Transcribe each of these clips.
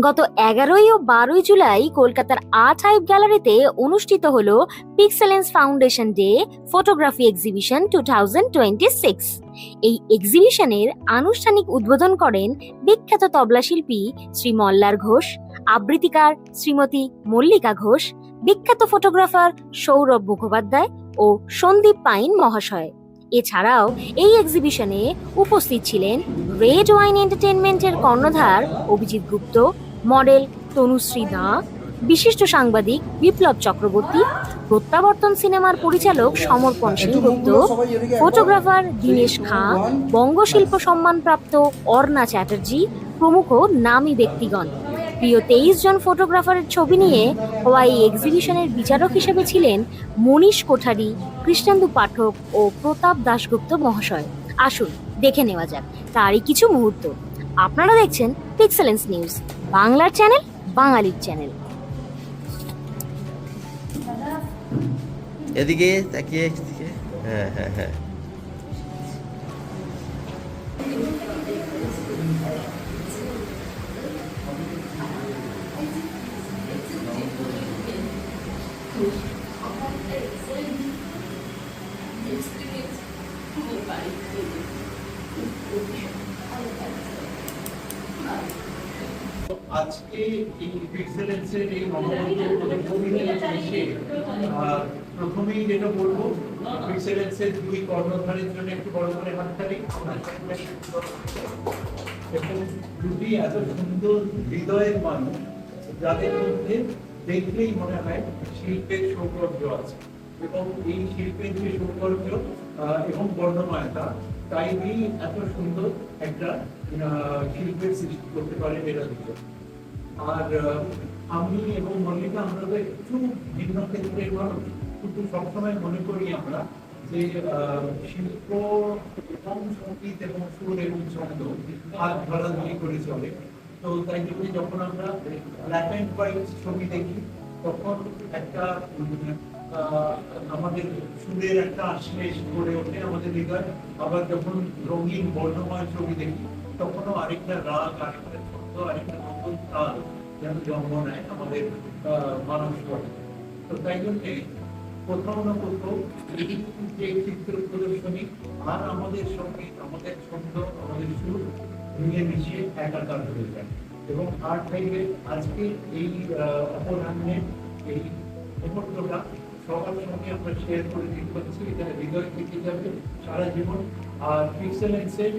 গত 11 ও 12 জুলাই কলকাতার art hive গ্যালারিতে অনুষ্ঠিত হলো পিক্সেলেন্স ফাউন্ডেশন ডে ফটোগ্রাফি এক্সিবিশন 2026। এই এক্সিবিশনের আনুষ্ঠানিক উদ্বোধন করেন বিখ্যাত তবলা শিল্পী শ্রী মল্লার ঘোষ, আবৃত্তিকার শ্রীমতী মল্লিকা ঘোষ, বিখ্যাত ফটোগ্রাফার সৌরভ মুখোপাধ্যায় ও সন্দীপ পাইন মহাশয়। এছাড়াও এই এক্সিবিশনে উপস্থিত ছিলেন রেড ওয়াইন এন্টারটেইনমেন্টের কর্ণধার অভিজিৎ গুপ্ত, মডেল তনুশ্রী দাঁ, বিশিষ্ট সাংবাদিক বিপ্লব চক্রবর্তী, প্রত্যাবর্তন সিনেমার পরিচালক সমর্পণ সেনগুপ্ত, ফটোগ্রাফার দীনেশ খাঁ, বঙ্গশিল্প সম্মানপ্রাপ্ত অর্ণা চ্যাটার্জি প্রমুখ নামী ব্যক্তিগণ। প্রিয় 23 জন ফটোগ্রাফারের ছবি নিয়ে হওয়া এই এক্সিবিশনের বিচারক হিসেবে ছিলেন মনীষ কোঠারি, কৃষ্ণেন্দু পাঠক ও প্রতাপ দাশগুপ্ত মহাশয়। আসুন দেখে নেওয়া যাক তারই কিছু মুহূর্ত। আপনারা দেখছেন পিক্সেলেন্স নিউজ, বাংলার চ্যানেল, বাঙালির চ্যানেল। এদিকে তাকিয়ে এদিকে। হ্যাঁ হ্যাঁ হ্যাঁ আজকে এই পিক্সেলেন্সের এই মহামন্ত্র প্রদর্শনী এসে প্রথমেই যেটা বলবো, পিক্সেলেন্সের দুই কর্ণধারের জন্য একটু বড় করে হাততালি। এবং দুটি এত সুন্দর হৃদয়ের মানুষ, যাদের মধ্যে দেখলেই মনে হয় শিল্পের সৌন্দর্য আছে, এবং এই শিল্পের যে সৌন্দর্য এবং বর্ণময়তা, তাই নিয়ে এত সুন্দর একটা শিল্পের সৃষ্টি করতে পারে এরা দুটো। আর আমি এবং মল্লিকা, আমরা তো একটু ভিন্ন ক্ষেত্রের মানুষ, কিন্তু সবসময় মনে করি আমরা যে শিল্প এবং সঙ্গীত এবং সুর এবং ছন্দ হাত ধরাধরি করে চলে। তো তাই জন্য যখন আমরা ব্ল্যাক অ্যান্ড হোয়াইট ছবি দেখি, তখন একটা আমাদের সুরের একটা আশ্লেষ গড়ে ওঠে আমাদের হৃদয়। আবার যখন রঙিন বর্ণময় ছবি দেখি, তখনও আরেকটা রাগ, আরেকটা ছন্দ, আরেকটা নতুন তাল যেন জন্ম নেয় আমাদের মানস পটে। তো তাই জন্যে কোথাও না কোথাও এই যে চিত্র প্রদর্শনী আর আমাদের সঙ্গীত, আমাদের ছন্দ, আমাদের সুর মিলে মিশিয়ে একাকার হয়ে যায়। এবং আর্ট হাইভের আজকে এই অপরাহ্নে এই মুহূর্তটা সবার সঙ্গে আমরা শেয়ার করে দিতে পারছি, এটা হৃদয় থেকে যাবে সারা জীবন। আর পিক্সেলেন্সের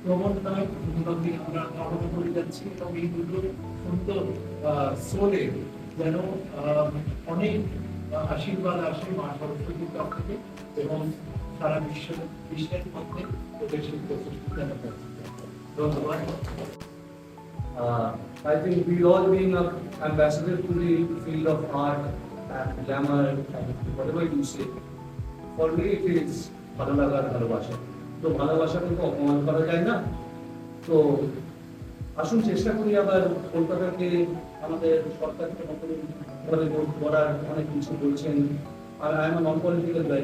প্রবণতায় উন্নতি আমরা কামনা করে যাচ্ছি, এবং এই দুটো সুন্দর সোলে যেন অনেক আশীর্বাদ আসে মা সরস্বতীর কাছ থেকে, এবং সারা বিশ্বের মধ্যে ওদের শিল্প সৃষ্টি যেন করে। ধন্যবাদ। I think we all being an ambassador to the field of art and glamour and whatever you say, for me it is ভালো লাগার ভালোবাসা। তো ভালোবাসা কিন্তু অপমান করা যায় না। তো আসুন চেষ্টা করি আবার কলকাতাকে আমাদের সরকারকে নতুন ভাবে করার অনেক কিছু বলছেন, আর আই এম নন পলিটিক্যাল গাই,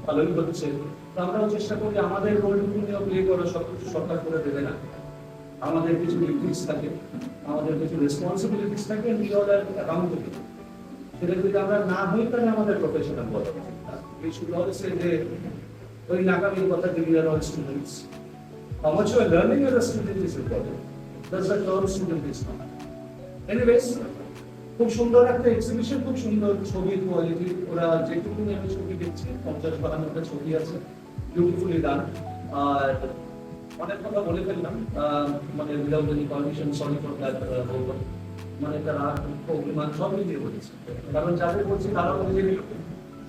ভালোই হচ্ছে। তো আমরাও চেষ্টা করি আমাদের রোলটুকু নিয়েও প্লে করা, সব কিছু সরকার করে দেবে না। আমাদের কিছু ডিউটিস থাকে, আমাদের কিছু রেসপন্সিবিলিটিস থাকে, অ্যাকাউন্টেবল। সেটা যদি আমরা না হই, তাহলে আমাদের প্রফেশনাল বলা উচিত না। এই শুধু হচ্ছে যে ওই নাকামির কথা, we are all students. How much you are learning as a student is important. That's the term student is not. Anyways, খুব সুন্দর একটা এক্সিবিশন, খুব সুন্দর ছবির কোয়ালিটি। ওরা যেটুকু আমি ছবি দেখছি, 50-52টা ছবি আছে, বিউটিফুলি ডান। আর অনেক কথা বলে ফেললাম, মানে without any permission, sorry for that. মানে তারা অভিমান সব মিলিয়ে বলেছে, কারণ যাদের বলছি তারাও নিজে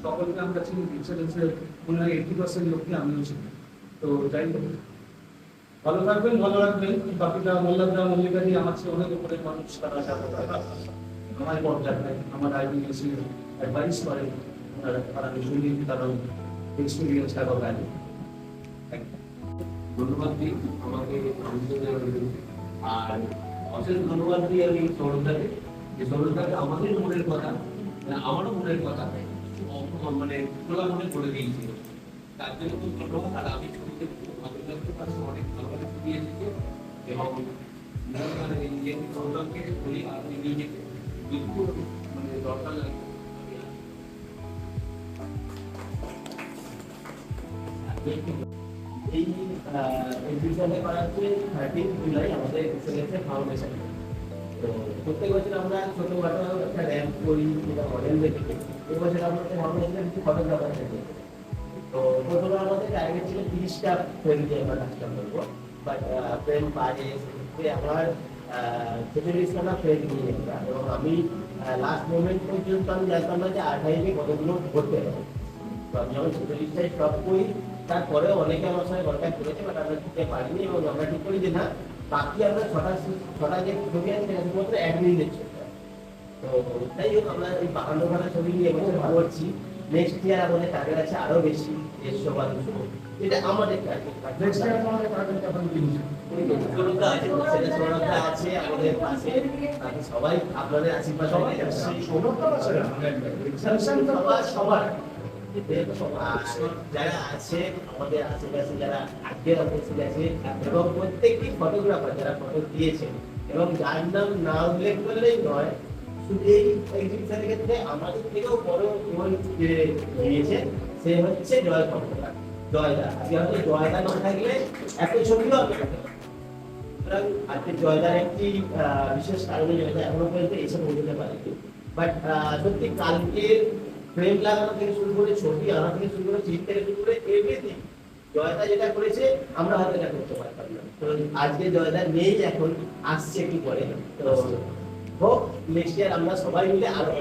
সকলকে আমরা চিনি। পিক্সেলেন্সের মনে হয় 80% লোককে আমিও চিনি। তো যাই হোক, ভালো থাকবেন, ভালো রাখবেন। বাকিটা মল্লিকা দিয়ে আমার চেয়ে অনেক উপরের মানুষ, তারা আমার পর্যায়ে নাই, আমার আইবিএসি অ্যাডভাইস করে, তারা শুনি, কারণ experience have a value. Thank you. ধন্যবাদ দিই আমাকে আমন্ত্রণ দেওয়ার জন্য। আর অশেষ ধন্যবাদ দিই আমি সরলতাকে, যে সরলতাকে আমাদের মনের কথা, আমারও মনের কথা মানে খোলা মনে করে দিয়েছিল। তার জন্য খুব ধন্যবাদ। আর আমি ছবিতে খুব ভালো লাগতে পারছি, অনেক ভালো ভালো ছবি এসেছে, এবং মানে নিজেকে প্রোগ্রামকে বলি আপনি নিজেকে বিলকুল মানে দরকার লাগে এই এক্সিবিশনে করা হচ্ছে 13 জুলাই আমাদের এক্সেলেন্সে ফাউন্ডেশন। তো প্রত্যেক বছর আমরা ছোটখাটো একটা র্যাম্প করি যেটা মডেল দেখে। এই বছর আমাদের ফাউন্ডেশনের কিছু ফটোগ্রাফার থাকে। তো প্রথমে আমাদের টার্গেট ছিল 30টা ফ্রেম দিয়ে আমরা কাজটা করবো, বাট ফ্রেম বাজে সেক্ষেত্রে আমার 46খানা ফ্রেম নিয়ে আমরা, এবং আমি লাস্ট মোমেন্ট পর্যন্ত আমি জানতাম না যে 28-এ কতগুলো করতে হবে। তো আমি যখন 46টায় স্টপ করি, তারপরেও অনেকে আমার সঙ্গে কন্ট্যাক্ট করেছে, বাট আমরা দিতে পারিনি, এবং আমরা ঠিক করি যে না, বাকি আমরা ছটা যে ছবি আছে সেটা শুধুমাত্র 1 মিনিটের ছবি। তো তাই হোক আমরা এই 52খানা ছবি নিয়ে এবছর করছি। নেক্সট ইয়ার আমাদের টার্গেট আছে আরো বেশি, 150 বা 200। এটা আমাদের টার্গেট। নেক্সট ইয়ার আমাদের টার্গেট এখন কি? সরলতা আছে, সেটা সরলতা আছে আমাদের পাশে, বাকি সবাই আপনাদের আশীর্বাদ সবাই আছে। সবার যারা আছে আমাদের আশেপাশে, যারা আজকের উপস্থিত আছে, এবং প্রত্যেকটি ফটোগ্রাফার যারা ফটো দিয়েছেন, এবং যার নাম না উল্লেখ করলেই নয়, শুধু এই এক্সিবিশনের ক্ষেত্রে আমাদের থেকেও বড় রোল নিয়েছে, সে হচ্ছে জয় ফটোগ্রাফার, জয়দা। আজকে হয়তো জয়দা না থাকলে এত ছবিও হবে না। সুতরাং আজকে জয়দার একটি বিশেষ কারণে জয়দা এখনো পর্যন্ত এসে পৌঁছতে পারেনি। বাট সত্যি কালকের ফ্রেম লাগানো থেকে শুরু করে ছবি আনা থেকে শুরু করে চিট থেকে শুরু করে এভরিথিং জয়দা যেটা করেছে আমরা হয়তো এটা করতে পারতাম না। তো আজকে জয়দা নেই, এখন আসছে একটু পরে। তো হোক নেক্সট ইয়ার আমরা সবাই মিলে আরো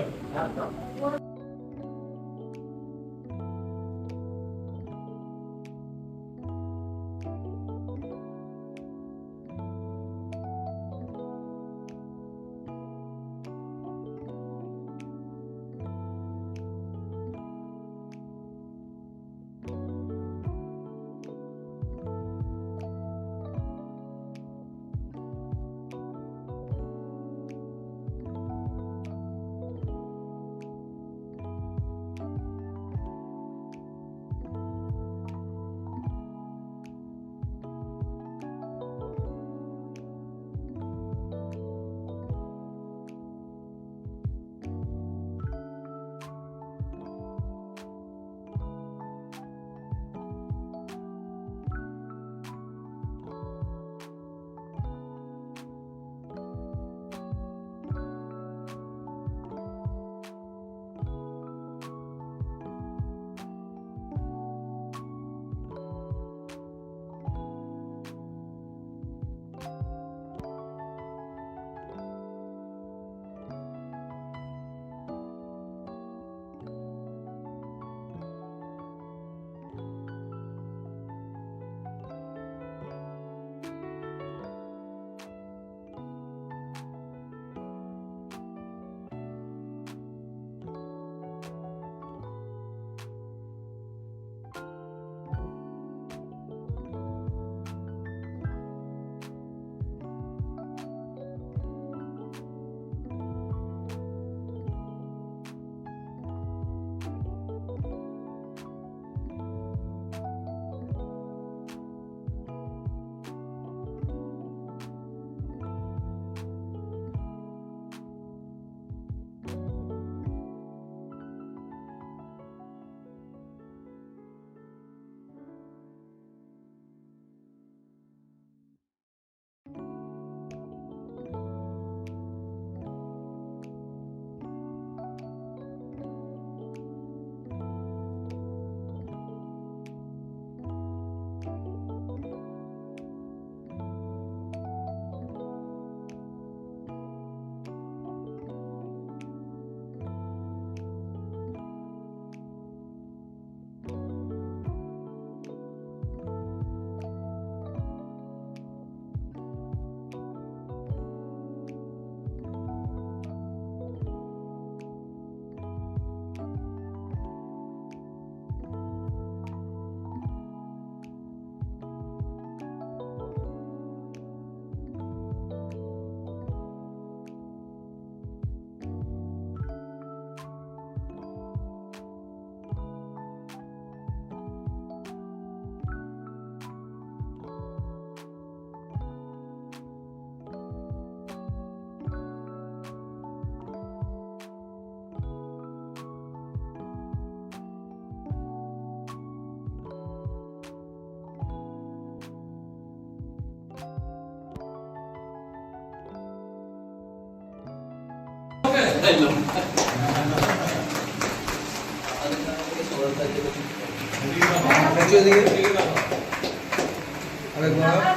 এলাম সরলতার জন্য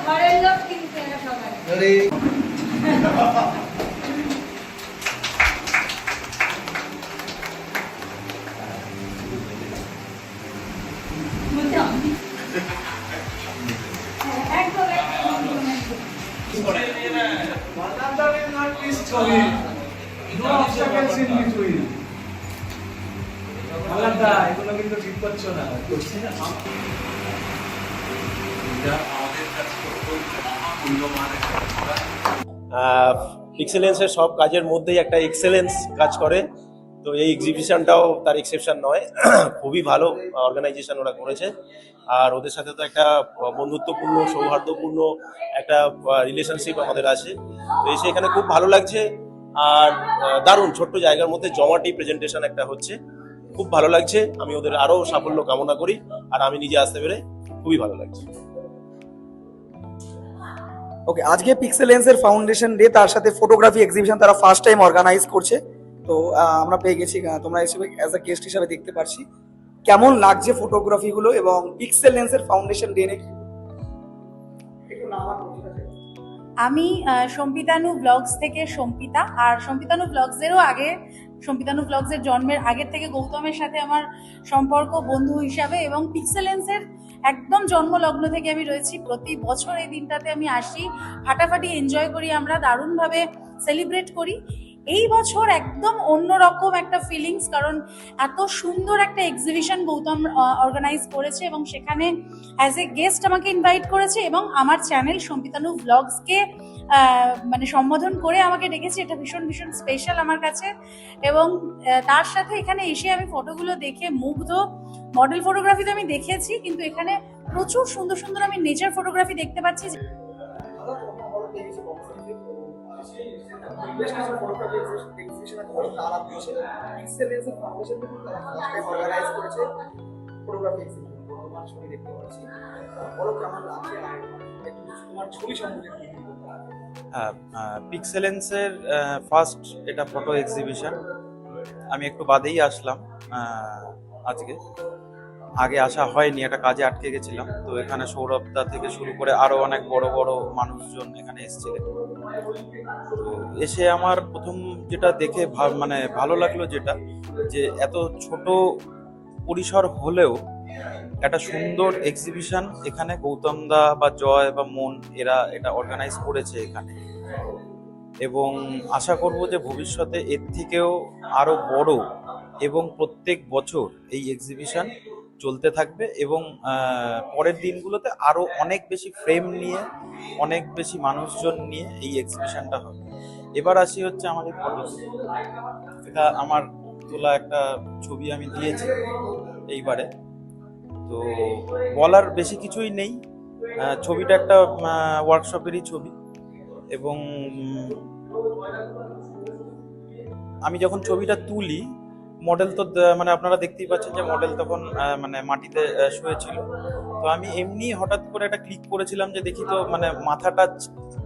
ঘরের লোক কিন্তু এরা সবাই একদম No obstacles in between. আলাদা এগুলো কিন্তু ঠিক করছো না। পিক্সেলেন্সের সব কাজের মধ্যেই একটা এক্সেলেন্স কাজ করে, তো এই এক্সিবিশনটাও তার এক্সেপশন নয়। খুবই ভালো অর্গানাইজেশন ওরা করেছে, আর ওদের সাথে তো একটা বন্ধুত্বপূর্ণ সৌহার্দ্যপূর্ণ একটা রিলেশনশিপ আমাদের আছে। তো এসে এখানে খুব ভালো লাগছে, আর দারুণ ছোট্ট জায়গার মধ্যে জমাটি প্রেজেন্টেশন একটা হচ্ছে, খুব ভালো লাগছে। আমি ওদের আরো সাফল্য কামনা করি, আর আমি নিজে আসতে পেরে খুবই ভালো লাগছে। ওকে, আজকে পিক্সেলেন্সের ফাউন্ডেশন ডে, তার সাথে ফটোগ্রাফি এক্সিবিশন তারা ফার্স্ট টাইম অর্গানাইজ করছে। তো আমরা পেয়ে গেছি, তোমরা হিসেবে অ্যাজ আ গেস্ট হিসাবে দেখতে পারছি। কেমন লাগছে ফটোগ্রাফি গুলো এবং পিক্সেলেন্সের ফাউন্ডেশন ডে নিয়ে? আমি সম্পিতানু ব্লগস থেকে সম্পিতা, আর সম্পিতানু ব্লগসেরও আগে, সম্পিতানু ব্লগসের জন্মের আগের থেকে গৌতমের সাথে আমার সম্পর্ক বন্ধু হিসাবে, এবং পিক্সেলেন্সের একদম জন্মলগ্ন থেকে আমি রয়েছি। প্রতি বছর এই দিনটাতে আমি আসি, ফাটাফাটি এনজয় করি, আমরা দারুণভাবে সেলিব্রেট করি। এই বছর একদম অন্যরকম একটা ফিলিংস, কারণ এত সুন্দর একটা এক্সিবিশন গৌতম অর্গানাইজ করেছে এবং সেখানে অ্যাজ এ গেস্ট আমাকে ইনভাইট করেছে, এবং আমার চ্যানেল সম্পিতানু ব্লগসকে মানে সম্বোধন করে আমাকে ডেকেছে। এটা ভীষণ ভীষণ স্পেশাল আমার কাছে। এবং তার সাথে এখানে এসে আমি ফটোগুলো দেখে মুগ্ধ। মডেল ফটোগ্রাফি তো আমি দেখেছি, কিন্তু এখানে প্রচুর সুন্দর সুন্দর আমি নেচার ফটোগ্রাফি দেখতে পাচ্ছি। পিক্সেলেন্সের ফার্স্ট এটা ফটো এক্সিবিশন। আমি একটু বাদেই আসলাম আজকে, আগে আসা হয়নি, একটা কাজে আটকে গেছিলাম। তো এখানে সৌরভদা থেকে শুরু করে আরো অনেক বড় বড় মানুষজন এখানে এসেছিলেন। তো এসে আমার প্রথম যেটা দেখে মানে ভালো লাগলো, যেটা যে এত ছোট পরিসর হলেও একটা সুন্দর এক্সিবিশন এখানে গৌতম দা বা জয় বা মন এরা এটা অর্গানাইজ করেছে এখানে। এবং আশা করব যে ভবিষ্যতে এর থেকেও আরো বড় এবং প্রত্যেক বছর এই এক্সিবিশন চলতে থাকবে, এবং পরের দিনগুলোতে আরো অনেক বেশি ফ্রেম নিয়ে, অনেক বেশি মানুষজন নিয়ে এই এক্সিবিশনটা হবে। এবার আসি হচ্ছে আমাদের ফটো, এটা আমার তোলা একটা ছবি আমি দিয়েছি এইবারে। তো বলার বেশি কিছুই নেই, ছবিটা একটা ওয়ার্কশপেরই ছবি। এবং আমি যখন ছবিটা তুলি, মডেল তো মানে আপনারা দেখতেই পাচ্ছেন যে মডেল তখন মানে মাটিতে শুয়েছিল। তো আমি এমনি হঠাৎ করে একটা ক্লিক করেছিলাম যে দেখি তো মানে মাথাটা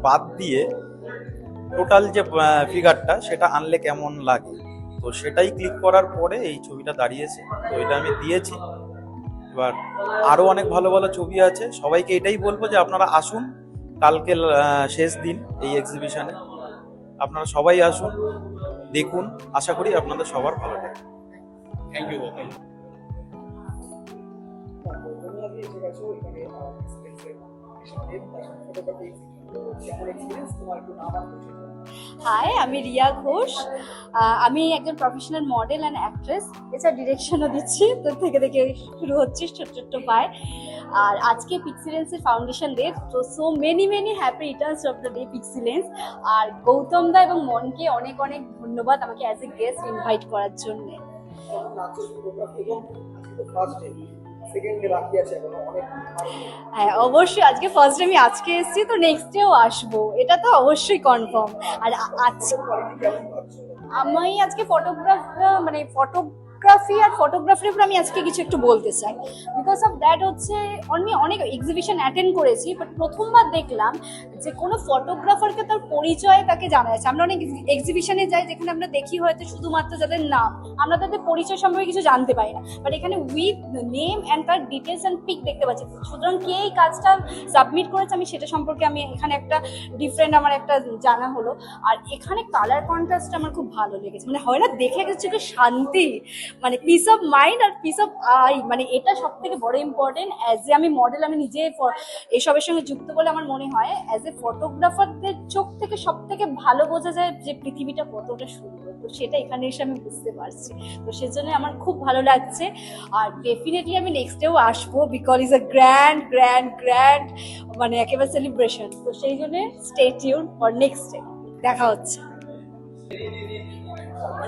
বাদ দিয়ে টোটাল যে ফিগারটা সেটা আনলে কেমন লাগে। তো সেটাই ক্লিক করার পরে এই ছবিটা দাঁড়িয়েছে। তো এটা আমি দিয়েছি। এবার আরো অনেক ভালো ভালো ছবি আছে। সবাইকে এটাই বলবো যে আপনারা আসুন, কালকে শেষ দিন এই এক্সিবিশনে, আপনারা সবাই আসুন, দেখুন। আশা করি আপনাদের সবার ভালো লাগবে। Thank you. হাই, আমি রিয়া ঘোষ। আমি একজন প্রফেশনাল মডেল অ্যান্ড অ্যাক্ট্রেস, এছাড়া ডিরেকশনও দিচ্ছি। তোর থেকে দেখে শুরু হচ্ছে ছোট্ট ছোট্ট পায়। আর আজকে পিক্সেলেন্সের ফাউন্ডেশন ডে, তো so many many happy returns of the day Pixelence. আর গৌতম দা এবং মনকে অনেক অনেক ধন্যবাদ আমাকে অ্যাজ এ গেস্ট ইনভাইট করার জন্যে। হ্যাঁ, অবশ্যই আজকে ফার্স্ট ডে, আমি আজকে এসেছি, তো নেক্সট ডেও আসবো, এটা তো অবশ্যই কনফার্ম। আর আমি আজকে ফটোগ্রাফ মানে ফটোগ্রাফি আর ফটোগ্রাফির উপর আমি আজকে কিছু একটু বলতে চাই। বিকজ অফ দ্যাট হচ্ছে আমি অনেক এক্সিবিশন অ্যাটেন্ড করেছি, বাট প্রথমবার দেখলাম যে কোনো ফটোগ্রাফারকে তার পরিচয় তাকে জানা যাচ্ছে। আমরা অনেক এক্সিবিশনে যাই যেখানে আমরা দেখি হয়তো শুধুমাত্র যাদের নাম, আমরা তাদের পরিচয় সম্পর্কে কিছু জানতে পারি না, বাট এখানে উইথ নেম অ্যান্ড তার ডিটেলস অ্যান্ড পিক দেখতে পাচ্ছি। সুতরাং কে এই কাজটা সাবমিট করেছে আমি সেটা সম্পর্কে আমি এখানে একটা ডিফারেন্ট আমার একটা জানা হলো। আর এখানে কালার কন্ট্রাস্ট আমার খুব ভালো লেগেছে, মানে হয় না দেখে কিছু শান্তি, মানে পিস অফ মাইন্ড আর পিস অফ আই, মানে এটা সব থেকে বড় ইম্পর্টেন্ট। অ্যাজ এ আমি মডেল, আমি নিজে এসবের সঙ্গে যুক্ত বলে আমার মনে হয় অ্যাজ এ ফটোগ্রাফারদের চোখ থেকে সব থেকে ভালো বোঝা যায় যে পৃথিবীটা কতটা সুন্দর। তো সেটা এখানে এসে আমি বুঝতে পারছি, তো সেজন্য আমার খুব ভালো লাগছে। আর ডেফিনেটলি আমি নেক্সট ডেও আসবো, because is a grand grand grand মানে একেবারে সেলিব্রেশন। তো সেই জন্য stay tune for next day, দেখা হচ্ছে।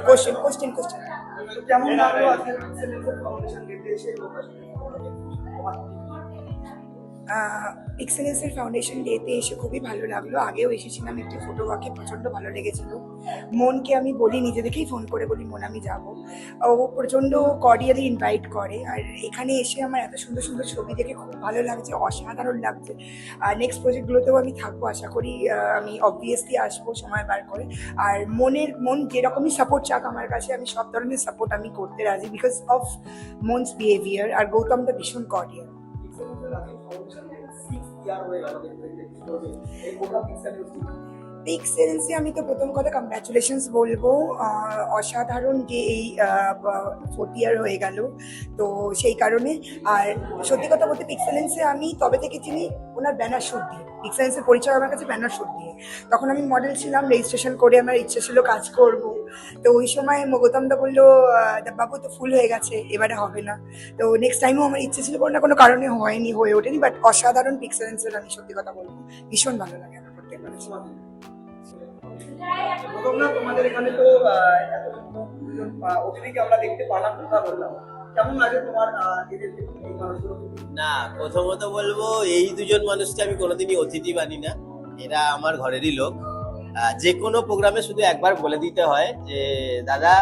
কোশ্চেন কেমন লাগলো আজকে পিক্সেলেন্সের ফাউন্ডেশন ডেতে এসে? এক্সেলেন্সের ফাউন্ডেশন ডেতে এসে খুবই ভালো লাগলো। আগেও এসেছিলাম, একটি ফটোগ্রাফি প্রচণ্ড ভালো লেগেছিল। মনকে আমি বলি, নিজে থেকেই ফোন করে বলি মন আমি যাব, ও প্রচণ্ড কর্ডিয়ালি ইনভাইট করে। আর এখানে এসে আমার এত সুন্দর সুন্দর ছবি দেখে খুব ভালো লাগছে, অসাধারণ লাগছে। আর নেক্সট প্রজেক্টগুলোতেও আমি থাকবো, আশা করি আমি অবভিয়াসলি আসবো সময় বার করে। আর মন যেরকমই সাপোর্ট চাক আমার কাছে, আমি সব ধরনের সাপোর্ট আমি করতে রাজি, বিকজ অফ মনস বিহেভিয়ার। আর গৌতমটা ভীষণ কর্ডিয়াল। পিক্সেলসে আমি তো প্রথম কথা কংগ্রাচুলেশনস বলবো, অসাধারণ যে এই 4th ইয়ার হয়ে গেল, তো সেই কারণে। আর সত্যি কথা বলতে পিক্সেলেন্সে আমি তবে থেকে চিনি ওনার ব্যানার শুট দিয়ে, পিক্সেলেন্সের পরিচয় আমার কাছে ব্যানার শুট দিয়ে। তখন আমি মডেল ছিলাম, রেজিস্ট্রেশন করে আমার ইচ্ছে ছিল কাজ করব। তো ওই সময় গৌতমদা বললো বাবু তো ফুল হয়ে গেছে, এবারে হবে না। তো নেক্সট টাইমও আমার ইচ্ছে ছিল, কোনো না কোনো কারণে হয়ে ওঠেনি, বাট অসাধারণ পিক্সেলেন্সের, আমি সত্যি কথা বলবো ভীষণ ভালো লাগে আমার প্রত্যেকবার। তোমাদের এখানে তো অতিথিকে আমরা দেখতে পারলাম, কথা বললাম, কেমন লাগে তোমার এদেরকে, এই মানুষগুলোকে? না, প্রথমত বলবো এই দুজন মানুষকে আমি কোনোদিনই অতিথি মানি না, এরা আমার ঘরেরই লোক। যে কোনো প্রোগ্রামে শুধু একবার বলে দিতে হয় যে দাদা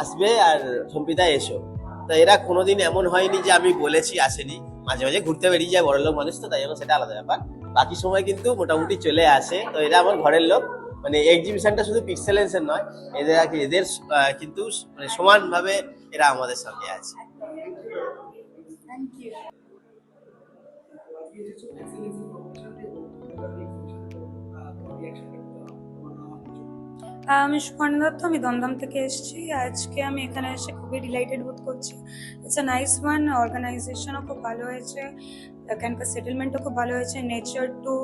আসবে আর সম্পিতা এসো। তো এরা কোনোদিন এমন হয়নি যে আমি বলেছি আসেনি, মাঝে মাঝে ঘুরতে বেরিয়ে যায়, বড়লোক মানুষ তো, তাই জন্য সেটা আলাদা ব্যাপার। বাকি সময় কিন্তু মোটামুটি চলে আসে। তো এরা আমার ঘরের লোক, মানে এক্সিবিশনটা শুধু পিক্সেলেন্সের নয়, এদের কিন্তু মানে সমানভাবে এরা আমাদের সঙ্গে আছে। আমি সুপর্ণা দত্ত, আমি দমদম থেকে এসেছি। আজকে আমি এখানে এসে খুবই ডিলাইটেড বোধ করছি। ইটস আ নাইস ওয়ান, অর্গানাইজেশনও খুব ভালো হয়েছে, এখানকার সেটেলমেন্টও খুব ভালো হয়েছে, nature to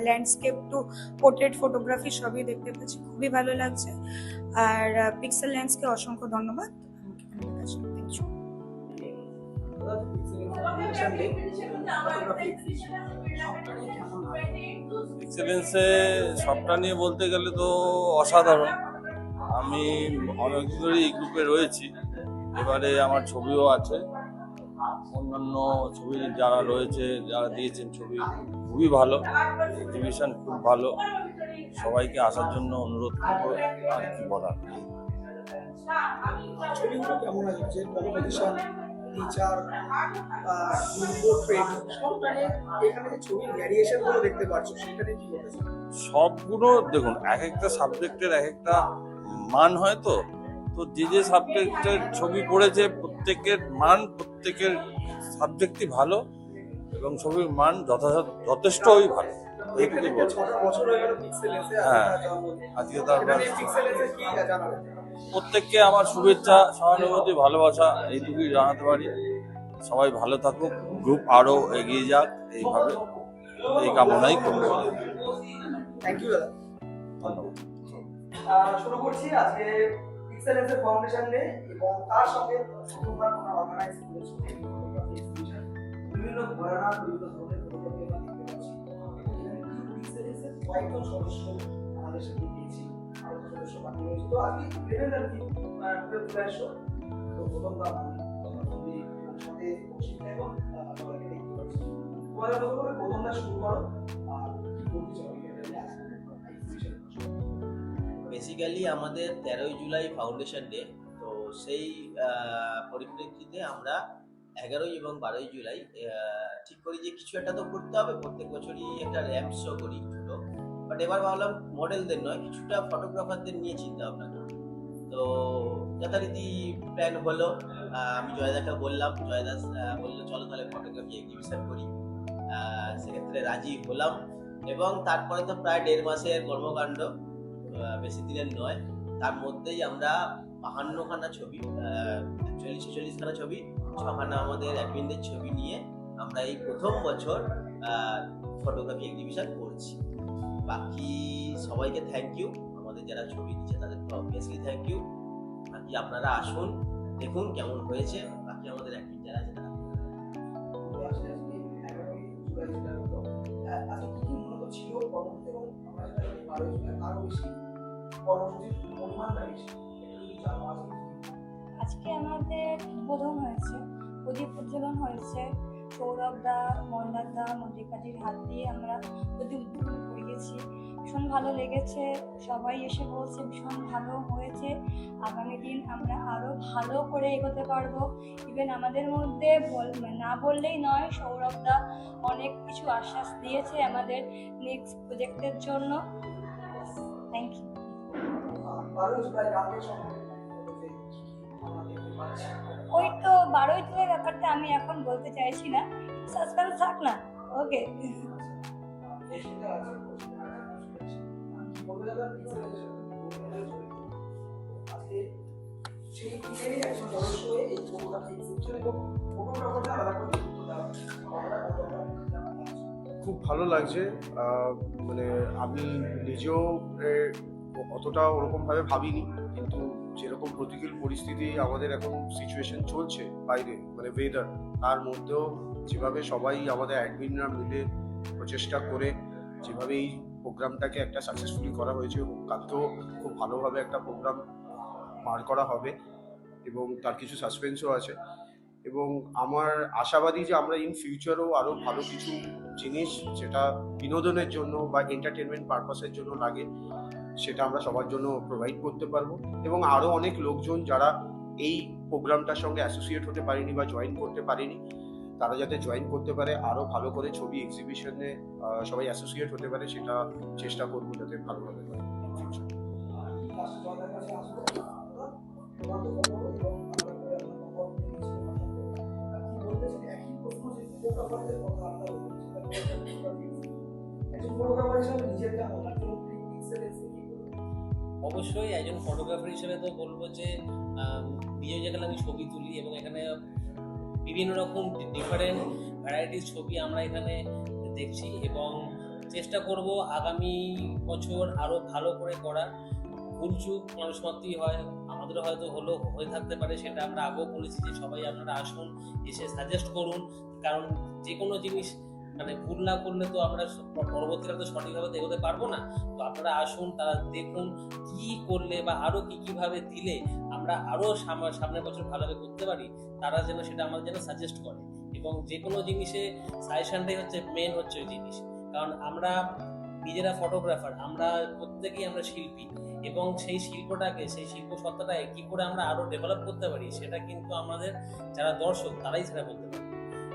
landscape to portrait photography সবই দেখতে পাচ্ছি, খুবই ভালো লাগছে। আর পিক্সেল লেন্সকে অসংখ্য ধন্যবাদ। এক্সেলেন্সে সবটা নিয়ে বলতে গেলে তো অসাধারণ। আমি অনেকদিন ধরে এই গ্রুপে রয়েছি, এবারে আমার ছবিও আছে, অন্যান্য ছবি যারা রয়েছে, যারা দিয়েছেন ছবি খুবই ভালো, এক্সিবিশন খুব ভালো, সবাইকে আসার জন্য অনুরোধ করবো। আর কি বলার, ছবিগুলো কেমন লাগছে? কম্পোজিশন, টিচার, পোর্ট্রেট, সবখানে এখানে যে ছবির ভ্যারিয়েশন গুলো দেখতে পাচ্ছ, সেখানে কি বলতে? সবগুলো দেখুন, এক একটা সাবজেক্টের এক একটা মান হয়, তো যে যে সাবজেক্টের ছবি পড়েছে প্রত্যেকের মান, প্রত্যেকের সাবজেক্টই ভালো এবং ছবির মান যথেষ্টই ভালো। এইটুকুই বলছি। হ্যাঁ, আজকে তারপর প্রত্যেককে আমার শুভেচ্ছা, সহানুভূতি, ভালোবাসা এইটুকুই জানাতে পারি। সবাই ভালো থাকুক, গ্রুপ আরো এগিয়ে যাক, এইভাবে এই কামনাই করব। থ্যাংক ইউ দাদা, ধন্যবাদ। শুরু করছি আজকে পিক্সেলেন্সের ফাউন্ডেশন ডে এবং তার সঙ্গে তোমরা অর্গানাইজ করেছো বিভিন্ন ঘরানা, বিভিন্ন ধরনের ফটোগ্রাফি আমরা দেখতে পাচ্ছি। পিক্সেলেন্সের কয়েকজন সদস্য আমাদের সাথে দিয়েছি, আরো সদস্য বাকি রয়েছে। তো আজকে লেভেল আর কি চলে আসো। তো প্রথম সাথে বসিয়ে এবং সবাইকে দেখতে পাচ্ছি। তোমাদের মতো করে প্রথমটা শুরু করো, আর কি বলতে চাও? বেসিক্যালি আমাদের 13ই জুলাই ফাউন্ডেশন ডে, তো সেই পরিপ্রেক্ষিতে আমরা 11 এবং 12 জুলাই ঠিক করি যে কিছু একটা তো করতে হবে। প্রত্যেক বছরই একটা র্যাম্প শো করি ছোট, বাট এবার ভাবলাম মডেলদের নয়, কিছুটা ফটোগ্রাফারদের নিয়ে চিন্তা ভাবনা করি। তো যথারীতি প্ল্যান হলো, আমি জয়দাকে বললাম, জয়দা বললো চলো তাহলে ফটোগ্রাফি এক্সিবিশন করি। সেক্ষেত্রে রাজি হলাম এবং তারপরে তো প্রায় 1.5 মাসের কর্মকাণ্ড, বেশি দিনের নয়। তার মধ্যেই আমরা 52খানা ছবি, 46-46খানা ছবি, 6খানা আমাদের অ্যাডমিনদের ছবি নিয়ে আমরা এই প্রথম বছর ফটোগ্রাফি এক্সিবিশন করছি। বাকি সবাইকে থ্যাংক ইউ, আমাদের যারা ছবি দিচ্ছে তাদেরকে অবভিয়াসলি থ্যাংক ইউ। বাকি আপনারা আসুন, দেখুন কেমন হয়েছে। বাকি আমাদের অ্যাডমিন যারা আছে তারা আজকে আমাদের উদ্বোধন হয়েছে, প্রদীপ প্রজ্বলন হয়েছে। সৌরভ দা, মন্দার দা, মল্লিকাজির হাত দিয়ে আমরা প্রদীপ উদ্বোধন করিয়েছি। ভীষণ ভালো লেগেছে, সবাই এসে বলছে ভীষণ ভালো হয়েছে। আগামী দিন আমরা আরও ভালো করে এগোতে পারবো। ইভেন আমাদের মধ্যে না বললেই নয়, সৌরভ দা অনেক কিছু আশ্বাস দিয়েছে আমাদের নেক্সট প্রজেক্টের জন্য। Thank you. ওই তো 12 জুলাই ব্যাপারটা আমি এখন বলতে চাইছি না, সাসপেন্স থাক না। ওকে, খুব ভালো লাগছে। মানে আমি নিজেও অতটা ওরকম ভাবে ভাবিনি, কিন্তু যেরকম প্রতিকূল পরিস্থিতি আমাদের এখন সিচুয়েশন চলছে বাইরে, মানে ওয়েদার, তার মধ্যেও যেভাবে সবাই আমাদের অ্যাডমিনরা মিলে প্রচেষ্টা করে যেভাবে এই প্রোগ্রামটাকে একটা সাকসেসফুলি করা হয়েছে, এবং কালকেও খুব ভালোভাবে একটা প্রোগ্রাম পার করা হবে এবং তার কিছু সাসপেন্সও আছে। এবং আমার আশাবাদী যে আমরা ইন ফিউচারও আরও ভালো কিছু জিনিস যেটা বিনোদনের জন্য বা এন্টারটেনমেন্ট পারপাসের জন্য লাগে সেটা আমরা সবার জন্য প্রোভাইড করতে পারবো। এবং আরও অনেক লোকজন যারা এই প্রোগ্রামটার সঙ্গে অ্যাসোসিয়েট হতে পারেনি বা জয়েন করতে পারেনি, তারা যাতে জয়েন করতে পারে, আরও ভালো করে ছবি এক্সিবিশনে সবাই অ্যাসোসিয়েট হতে পারে, সেটা চেষ্টা করবো যাতে ভালোভাবে হয় ইন ফিউচার। অবশ্যই একজন ফটোগ্রাফার হিসেবে তো বলবো যে নিজে যেখানে আমি ছবি তুলি এবং এখানে বিভিন্ন রকম ডিফারেন্ট ভ্যারাইটিস ছবি আমরা এখানে দেখছি এবং চেষ্টা করব আগামী বছর আরও ভালো করে করার। ভুলচুক মানুষ মাত্রই হয়, আমাদের হয়তো হয়ে থাকতে পারে, সেটা আমরা আগেও বলেছি যে সবাই আপনারা আসুন, এসে সাজেস্ট করুন। কারণ যে কোনো জিনিস মানে ভুল না করলে তো আমরা পরবর্তীকালে তো সঠিকভাবে এগোতে পারবো না। তো আপনারা আসুন, তারা দেখুন কি করলে বা আরও কীভাবে দিলে আমরা আরও সামনের বছর ভালোভাবে করতে পারি, তারা যেন সেটা আমাদের যেন সাজেস্ট করে। এবং যে কোনো জিনিসে সাজেশনটাই হচ্ছে মেন হচ্ছে ওই জিনিস। কারণ আমরা নিজেরা ফটোগ্রাফার, আমরা প্রত্যেকেই আমরা শিল্পী, এবং সেই শিল্পটাকে, সেই শিল্প সত্তাটাকে কী করে আমরা আরও ডেভেলপ করতে পারি সেটা কিন্তু আমাদের যারা দর্শক তারাই সেটা বলতে পারে।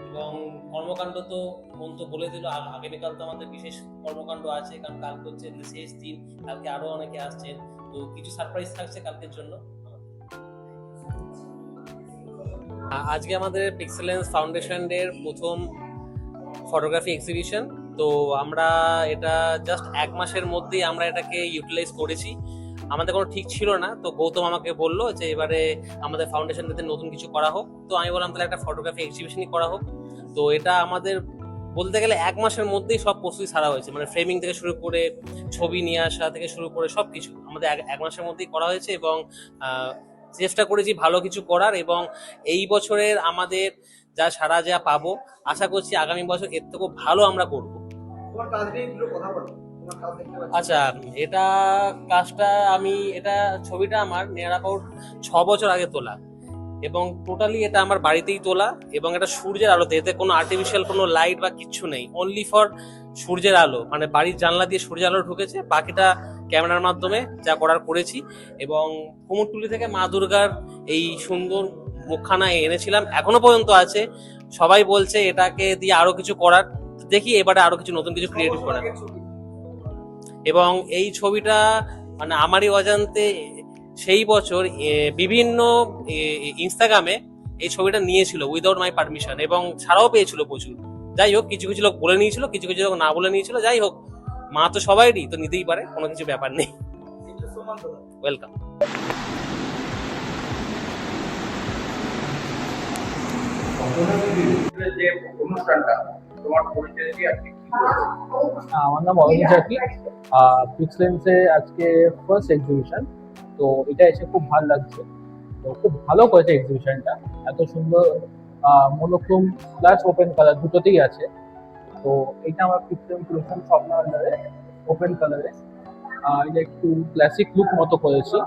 এবং কর্মকাণ্ড তো মন তো বলে দিল, আগামীকাল তো আমাদের বিশেষ কর্মকাণ্ড আছে, কারণ কালকে হচ্ছে শেষ দিন, কালকে আরও অনেকে আসছেন, তো কিছু সারপ্রাইজ থাকছে কালকের জন্য। আজকে আমাদের পিক্সেলেন্স ফাউন্ডেশনের প্রথম ফটোগ্রাফি এক্সিবিশন। তো আমরা এটা জাস্ট 1 মাসের মধ্যেই আমরা এটাকে ইউটিলাইজ করেছি। আমাদের কোনো ঠিক ছিল না, তো গৌতম আমাকে বললো যে এবারে আমাদের ফাউন্ডেশন থেকে নতুন কিছু করা হোক। তো আমি বললাম তাহলে একটা ফটোগ্রাফি এক্সিবিশনই করা হোক। তো এটা আমাদের বলতে গেলে 1 মাসের মধ্যেই সব প্রস্তুতি সারা হয়েছে, মানে ফ্রেমিং থেকে শুরু করে ছবি নিয়ে আসা থেকে শুরু করে সব কিছু আমাদের 1 মাসের মধ্যেই করা হয়েছে। এবং চেষ্টা করেছি ভালো কিছু করার, এবং এই বছরের আমাদের যা সারা যা পাবো আশা করছি আগামী বছর এর থেকেও ভালো আমরা করবো। আচ্ছা, এটা কাজটা এটা ছবিটা আমার নিয়ার অ্যাবাউট 6 বছর আগে তোলা, এবং টোটালি এটা আমার বাড়িতেই তোলা, এবং এটা সূর্যের আলোতে, এতে কোনো আর্টিফিশিয়াল কোনো লাইট বা কিচ্ছু নেই, অনলি ফর সূর্যের আলো, মানে বাড়ির জানলা দিয়ে সূর্যের আলো ঢুকেছে, বাকিটা ক্যামেরার মাধ্যমে যা করার করেছি। এবং কুমোরটুলি থেকে মা দুর্গার এই সুন্দর মুখখানা এনেছিলাম, এখনো পর্যন্ত আছে। সবাই বলছে এটাকে দিয়ে আরো কিছু করার, দেখি এবারে আরো কিছু নতুন কিছু ক্রিয়েটিভ করার। এবং এই ছবিটা মানে আমারই অজান্তে সেই বছর বিভিন্ন ইনস্টাগ্রামে এই ছবিটা নিয়েছিল উইদাউট মাই পারমিশন, এবং ছাড়াও পেয়েছিল প্রচুর। যাই হোক, কিছু কিছু লোক বলে নিয়েছিল, কিছু কিছু লোক না বলে নিয়েছিল। যাই হোক, মা তো সবাইরই, তো নিতেই পারে, কোনো কিছু ব্যাপার নেই। ওয়েলকাম। আমার নাম অরবিন্দ চাকি। পিক্সেলেন্সে আজকে ফার্স্ট এক্সিবিশন, তো এটা এসে খুব ভালো লাগছে। তো খুব ভালো করেছে এক্সিবিশনটা, এত সুন্দর মনোক্রোম প্লাস ওপেন কালার দুটোতেই আছে। তো এটা আমার পিক্সেলেন্স কালেকশন স্বপ্ন আন্ডারে ওপেন কালারে, এটা একটু ক্লাসিক লুক মতো করেছি।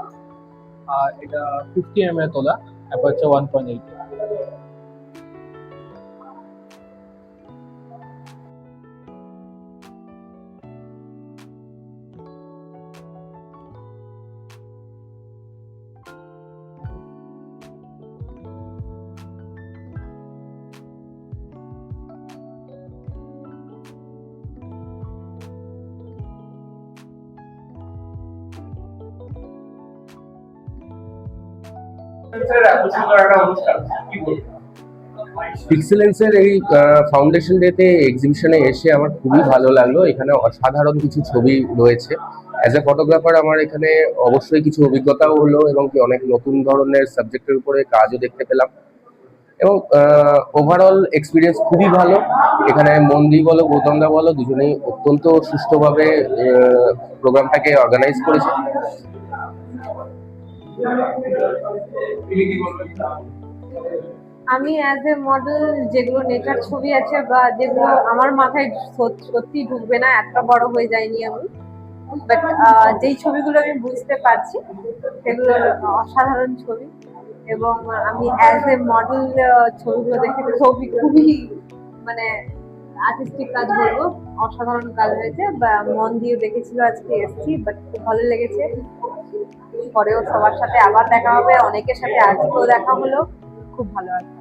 আর এটা 50 mm তোলা, অ্যাপারচার 1.8। পিক্সেলেন্সের এই ফাউন্ডেশন ডেতে এক্সিবিশনে এসে আমার খুবই ভালো লাগলো। এখানে অসাধারণ কিছু ছবি রয়েছে। অ্যাজ এ ফটোগ্রাফার আমার এখানে অবশ্যই কিছু অভিজ্ঞতাও হলো, এবং কি অনেক নতুন ধরনের সাবজেক্টের উপরে কাজও দেখতে পেলাম, এবং ওভারঅল এক্সপিরিয়েন্স খুবই ভালো। এখানে মন্দি বলো গৌতমদা বলো, দুজনেই অত্যন্ত সুষ্ঠুভাবে প্রোগ্রামটাকে অর্গানাইজ করেছে। আমি অ্যাজ এ মডেল যেগুলো নেচার ছবি আছে বা যেগুলো আমার মাথায় সত্যি ঢুকবে না, এতটা বড় হয়ে যায়নি আমি, বাট যেই ছবিগুলো আমি বুঝতে পারছি সেগুলো অসাধারণ ছবি। এবং আমি অ্যাজ এ মডেল ছবিগুলো দেখে ছবি খুবই মানে আর্টিস্টিক কাজ বলবো, অসাধারণ কাজ হয়েছে। বা মন দিয়ে দেখেছিল, আজকে এসেছি, বাট খুব ভালো লেগেছে। পরেও সবার সাথে আবার দেখা হবে, অনেকের সাথে আজকেও দেখা হলো, খুব ভালো আছে,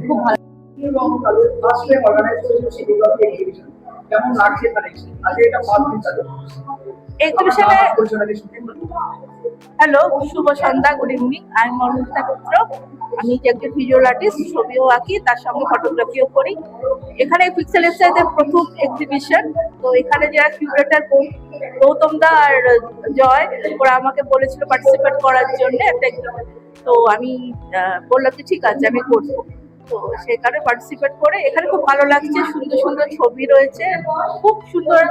খুব ভালো। হ্যালো, শুভ সন্ধ্যা, গুড ইভিনিং। আমি মর্মিতা পুত্র। আমি একজন ভিজুয়াল আর্টিস্ট, ছবিও আঁকি, তার সঙ্গে ফটোগ্রাফিও করি। এখানে পিক্সেলেন্সের প্রথম এক্সিবিশন, তো এখানে যারা কিউরেটার গৌতম দা আর জয়, ওরা আমাকে বলেছিল পার্টিসিপেট করার জন্য একটা, তো আমি বললাম যে ঠিক আছে আমি করবো। তো সেই কারণে পার্টিসিপেট করে এখানে খুব ভালো লাগছে। সুন্দর সুন্দর ছবি রয়েছে, খুব সুন্দর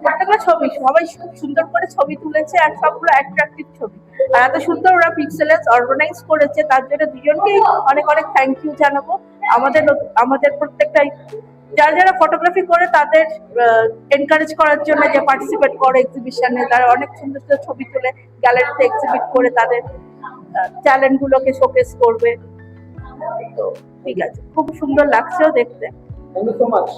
প্রত্যেকটা ছবি, সবাই খুব সুন্দর করে ছবি তুলেছে, আর সবগুলো অ্যাট্রাকটিভ ছবি। আর এত সুন্দর ওরা পিক্সেলেন্স অর্গানাইজ করেছে, তার জন্য দুজনকেই অনেক অনেক থ্যাংক ইউ জানাবো। আমাদের প্রত্যেকটাই যারা যারা ফটোগ্রাফি করে তাদের এনকারেজ করার জন্য, যে পার্টিসিপেট করে এক্সিবিশনে, তারা অনেক সুন্দর সুন্দর ছবি তুলে গ্যালারিতে এক্সিবিট করে তাদের ট্যালেন্ট গুলোকে শোকেস করবে। তো ঠিক আছে, খুব সুন্দর লাগছেও দেখতে। Thank you so much.